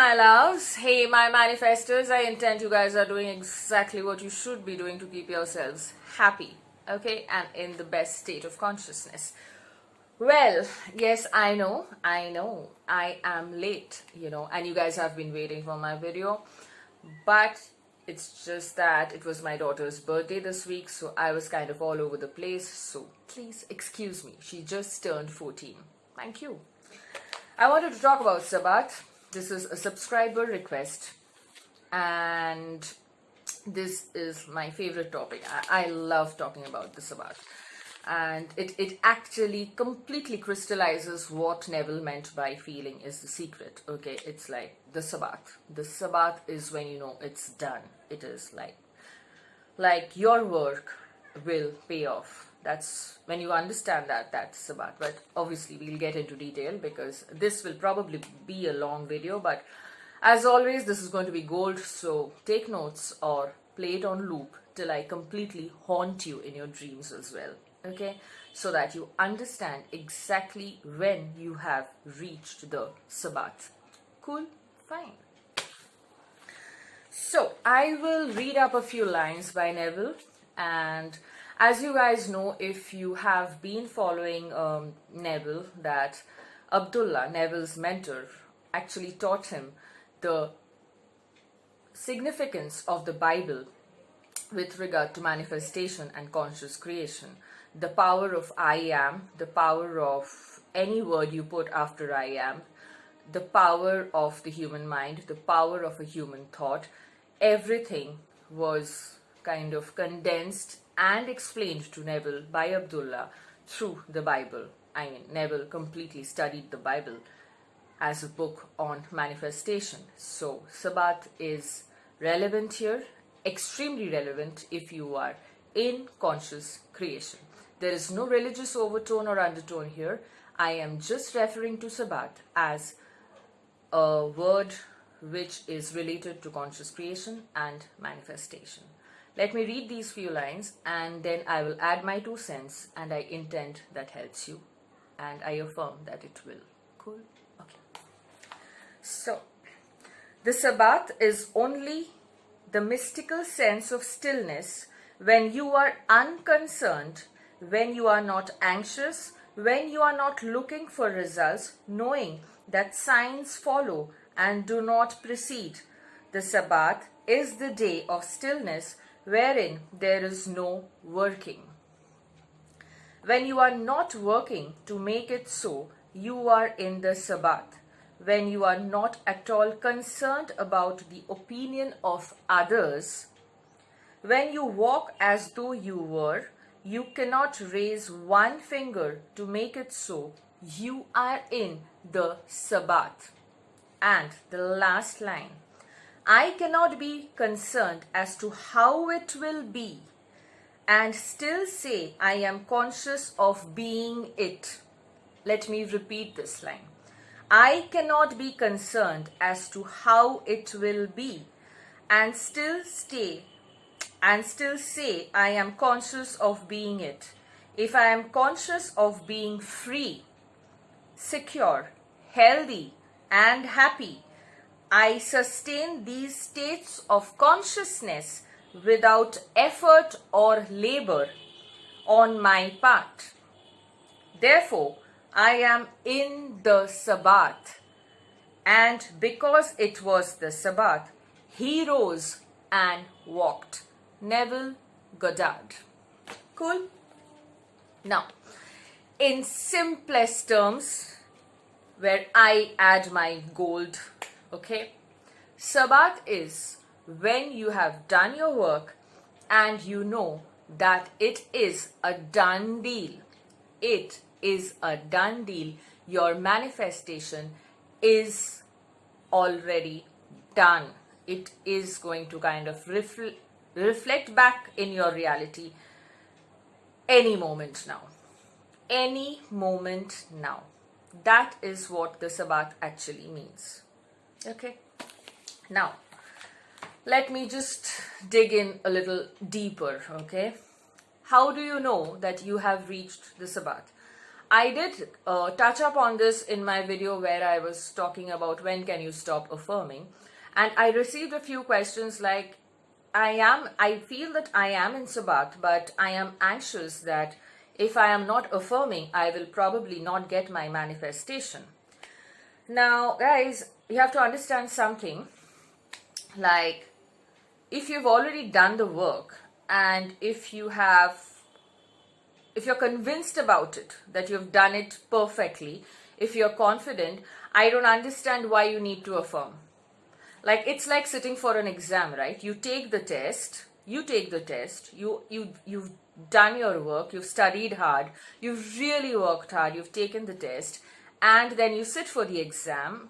my loves. Hey, my manifestors. I intend you guys are doing exactly what you should be doing to keep yourselves happy, okay, and in the best state of consciousness. Well, yes, I know, I am late, and you guys have been waiting for my video, but it's just that it was my daughter's birthday this week, so I was kind of all over the place, so please excuse me. She just turned 14. Thank you. I wanted to talk about Sabbath. This is a subscriber request, and this is my favorite topic. I love talking about the Sabbath, and it actually completely crystallizes what Neville meant by feeling is the secret. Okay, it's like the Sabbath. The Sabbath is when you know it's done. It is like your work will pay off. That's when you understand that, that's Sabbath. But obviously we'll get into detail because this will probably be a long video, but as always this is going to be gold, so take notes or play it on loop till I completely haunt you in your dreams as well, okay, so that you understand exactly when you have reached the Sabbath. Cool? Fine. So I will read up a few lines by Neville, and as you guys know, if you have been following Neville, that Abdullah, Neville's mentor, actually taught him the significance of the Bible with regard to manifestation and conscious creation. The power of I am, the power of any word you put after I am, the power of the human mind, the power of a human thought, everything was kind of condensed and explained to Neville by Abdullah through the Bible. I mean, Neville completely studied the Bible as a book on manifestation. So Sabbath is relevant here, extremely relevant if you are in conscious creation. There is no religious overtone or undertone here. I am just referring to Sabbath as a word which is related to conscious creation and manifestation. Let me read these few lines and then I will add my 2 cents, and I intend that helps you, and I affirm that it will. Cool? Okay. So, the Sabbath is only the mystical sense of stillness when you are unconcerned, when you are not anxious, when you are not looking for results, knowing that signs follow and do not precede. The Sabbath is the day of stillness wherein there is no working. When you are not working to make it so, you are in the Sabbath. When you are not at all concerned about the opinion of others, when you walk as though you were, you cannot raise one finger to make it so, you are in the Sabbath. And the last line, I cannot be concerned as to how it will be and still say I am conscious of being it. Let me repeat this line. I cannot be concerned as to how it will be and still say I am conscious of being it. If I am conscious of being free, secure, healthy, and happy, I sustain these states of consciousness without effort or labor on my part. Therefore, I am in the Sabbath, and because it was the Sabbath, he rose and walked. Neville Goddard. Cool? Now, in simplest terms, where I add my gold, okay, Sabbath is when you have done your work and you know that it is a done deal. It is a done deal. Your manifestation is already done. It is going to kind of reflect back in your reality any moment now. Any moment now. That is what the Sabbath actually means. Okay. Now, let me just dig in a little deeper, okay? How do you know that you have reached the Sabbath? I did touch up on this in my video where I was talking about when can you stop affirming, and I received a few questions like, I feel that I am in Sabbath, but I am anxious that if I am not affirming, I will probably not get my manifestation. Now, guys, you have to understand something. Like, if you've already done the work, and if you're convinced about it, that you've done it perfectly, if you're confident, I don't understand why you need to affirm. Like, it's like sitting for an exam, right? You take the test, you've done your work, you've studied hard, you've really worked hard, you've taken the test, and then you sit for the exam,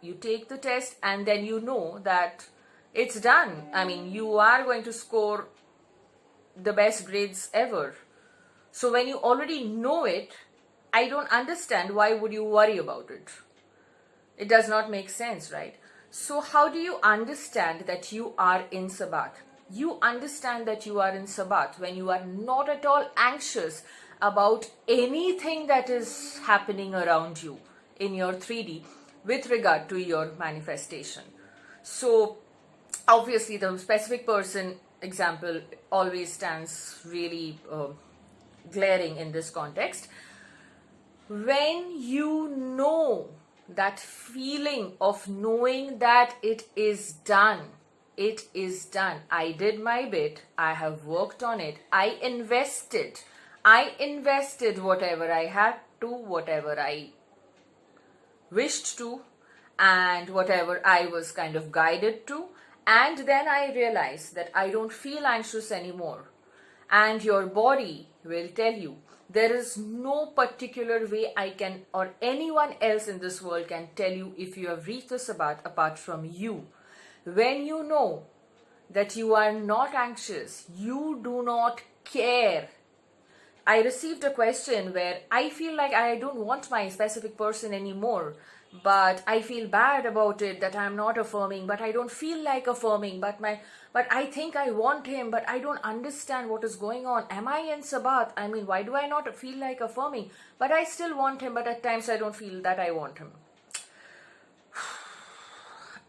you take the test, and then you know that it's done. I mean, you are going to score the best grades ever. So when you already know it, I don't understand why would you worry about it. It does not make sense, right? So how do you understand that you are in Sabbath? You understand that you are in Sabbath when you are not at all anxious about anything that is happening around you in your 3D with regard to your manifestation. So obviously the specific person example always stands really glaring in this context. When you know that feeling of knowing that it is done, I did my bit, I have worked on it, I invested whatever I had to, whatever I wished to, and whatever I was kind of guided to, and then I realized that I don't feel anxious anymore. And your body will tell you, there is no particular way I can, or anyone else in this world can tell you if you have reached the Sabbath apart from you. When you know that you are not anxious, you do not care. I received a question where I feel like I don't want my specific person anymore, but I feel bad about it that I'm not affirming, but I don't feel like affirming, but I think I want him, but I don't understand what is going on. Am I in Sabbath? I mean, why do I not feel like affirming? But I still want him, but at times I don't feel that I want him.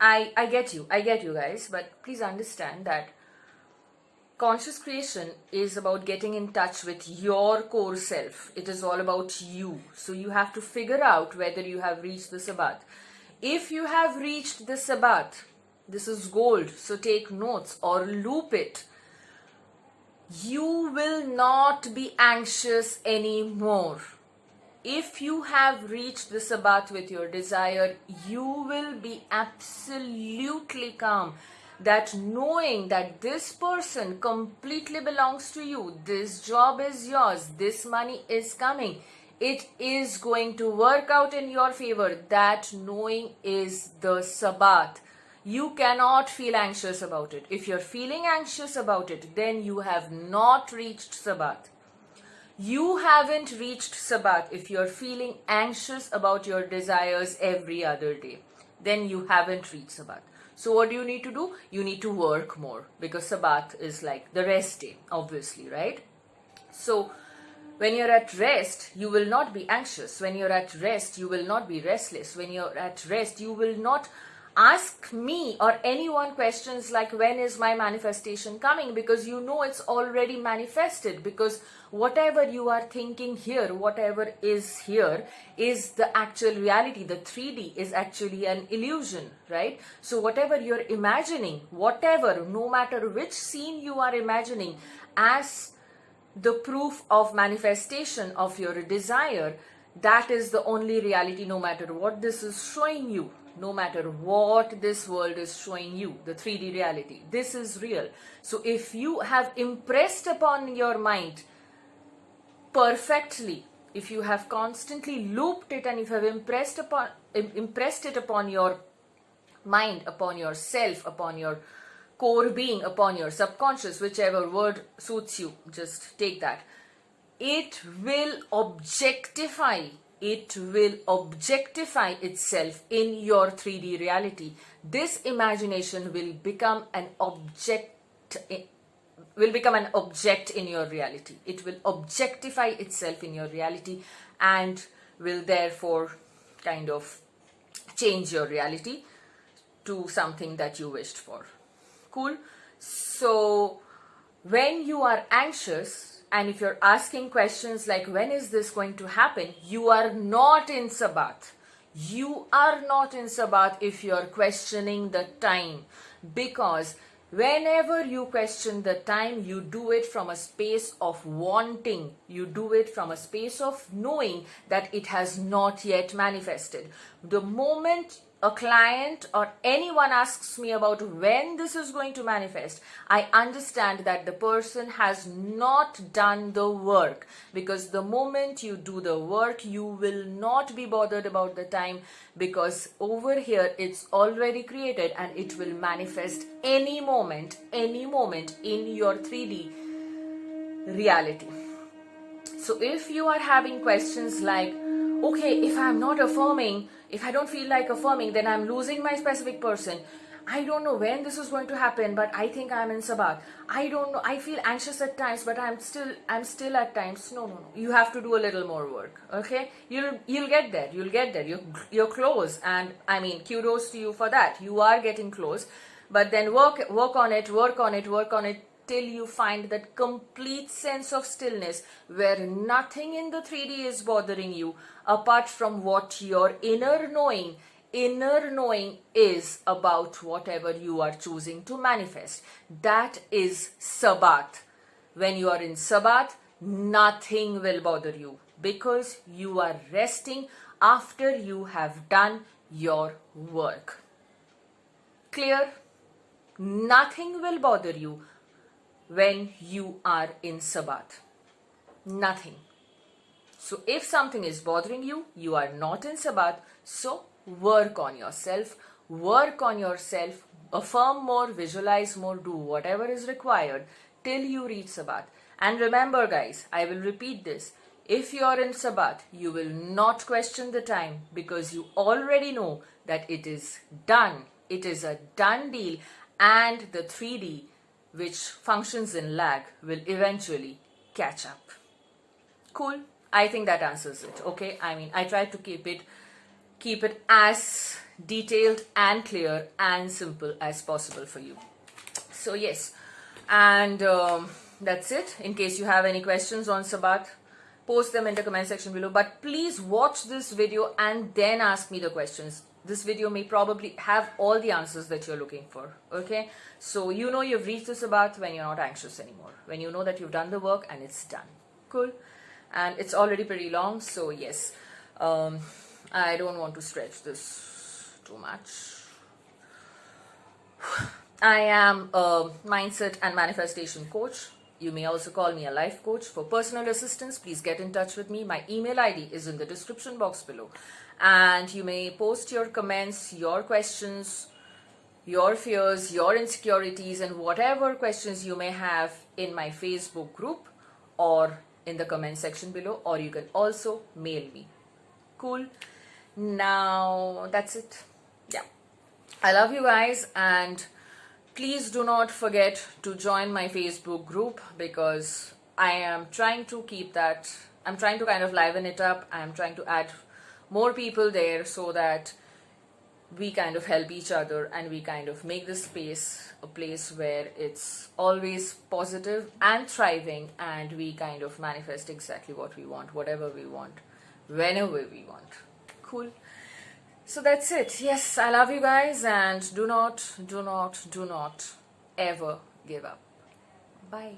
I get you guys, but please understand that conscious creation is about getting in touch with your core self. It is all about you. So you have to figure out whether you have reached the Sabbath. If you have reached the Sabbath, this is gold, so take notes or loop it. You will not be anxious anymore. If you have reached the Sabbath with your desire, you will be absolutely calm. That knowing that this person completely belongs to you, this job is yours, this money is coming, it is going to work out in your favor. That knowing is the Sabbath. You cannot feel anxious about it. If you're feeling anxious about it, then you have not reached Sabbath. You haven't reached Sabbath if you're feeling anxious about your desires every other day. Then you haven't reached Sabbath. So what do you need to do? You need to work more, because Sabbath is like the rest day, obviously, right? So when you're at rest, you will not be anxious. When you're at rest, you will not be restless. When you're at rest, you will not ask me or anyone questions like, when is my manifestation coming? Because you know it's already manifested, because whatever you are thinking here, whatever is here is the actual reality. The 3D is actually an illusion, right? So whatever you're imagining, no matter which scene you are imagining as the proof of manifestation of your desire, that is the only reality, no matter what this is showing you. No matter what this world is showing you, the 3D reality, this is real. So if you have impressed upon your mind perfectly, if you have constantly looped it, and if you have impressed it upon your mind, upon yourself, upon your core being, upon your subconscious, whichever word suits you, just take that. It will objectify itself in your 3D reality. This imagination will become an object in your reality. It will objectify itself in your reality, and will therefore kind of change your reality to something that you wished for. Cool? So when you are anxious and if you're asking questions like when is this going to happen, you are not in Sabbath. You are not in Sabbath if you're questioning the time, because whenever you question the time, you do it from a space of wanting. You do it from a space of knowing that it has not yet manifested. The moment a client or anyone asks me about when this is going to manifest, I understand that the person has not done the work, because the moment you do the work, you will not be bothered about the time, because over here it's already created and it will manifest any moment in your 3D reality. So if you are having questions like, okay, if I'm not affirming, if I don't feel like affirming, then I'm losing my specific person. I don't know when this is going to happen, but I think I'm in Sabbath. I don't know. I feel anxious at times, but I'm still at times. No. You have to do a little more work. Okay? You'll get there. You'll get there. You're close, and I mean, kudos to you for that. You are getting close, but then work on it till you find that complete sense of stillness where nothing in the 3D is bothering you apart from what your inner knowing is about whatever you are choosing to manifest. That is Sabbath. When you are in Sabbath, nothing will bother you because you are resting after you have done your work. Clear? Nothing will bother you when you are in Sabbath. Nothing. So if something is bothering you, you are not in Sabbath. So work on yourself. Affirm more, visualize more, do whatever is required till you reach Sabbath. And remember guys, I will repeat this. If you are in Sabbath, you will not question the time because you already know that it is done. It is a done deal, and the 3D, which functions in lag, will eventually catch up. Cool? I think that answers it. Okay? I mean, I tried to keep it as detailed and clear and simple as possible for you. So yes, and that's it. In case you have any questions on Sabbath, post them in the comment section below. But please watch this video and then ask me the questions. This video may probably have all the answers that you're looking for. Okay? So you know you've reached the Sabbath when you're not anxious anymore. When you know that you've done the work and it's done. Cool? And it's already pretty long. So yes, I don't want to stretch this too much. I am a mindset and manifestation coach. You may also call me a life coach. For personal assistance, please get in touch with me. My email ID is in the description box below. And you may post your comments, your questions, your fears, your insecurities, and whatever questions you may have in my Facebook group or in the comment section below, or you can also mail me. Cool? Now, that's it. Yeah. I love you guys, and please do not forget to join my Facebook group because I am trying to keep that, I'm trying to kind of liven it up. I am trying to add more people there so that we kind of help each other and we kind of make this space a place where it's always positive and thriving, and we kind of manifest exactly what we want, whatever we want, whenever we want. Cool? So that's it. Yes, I love you guys, and do not ever give up. Bye.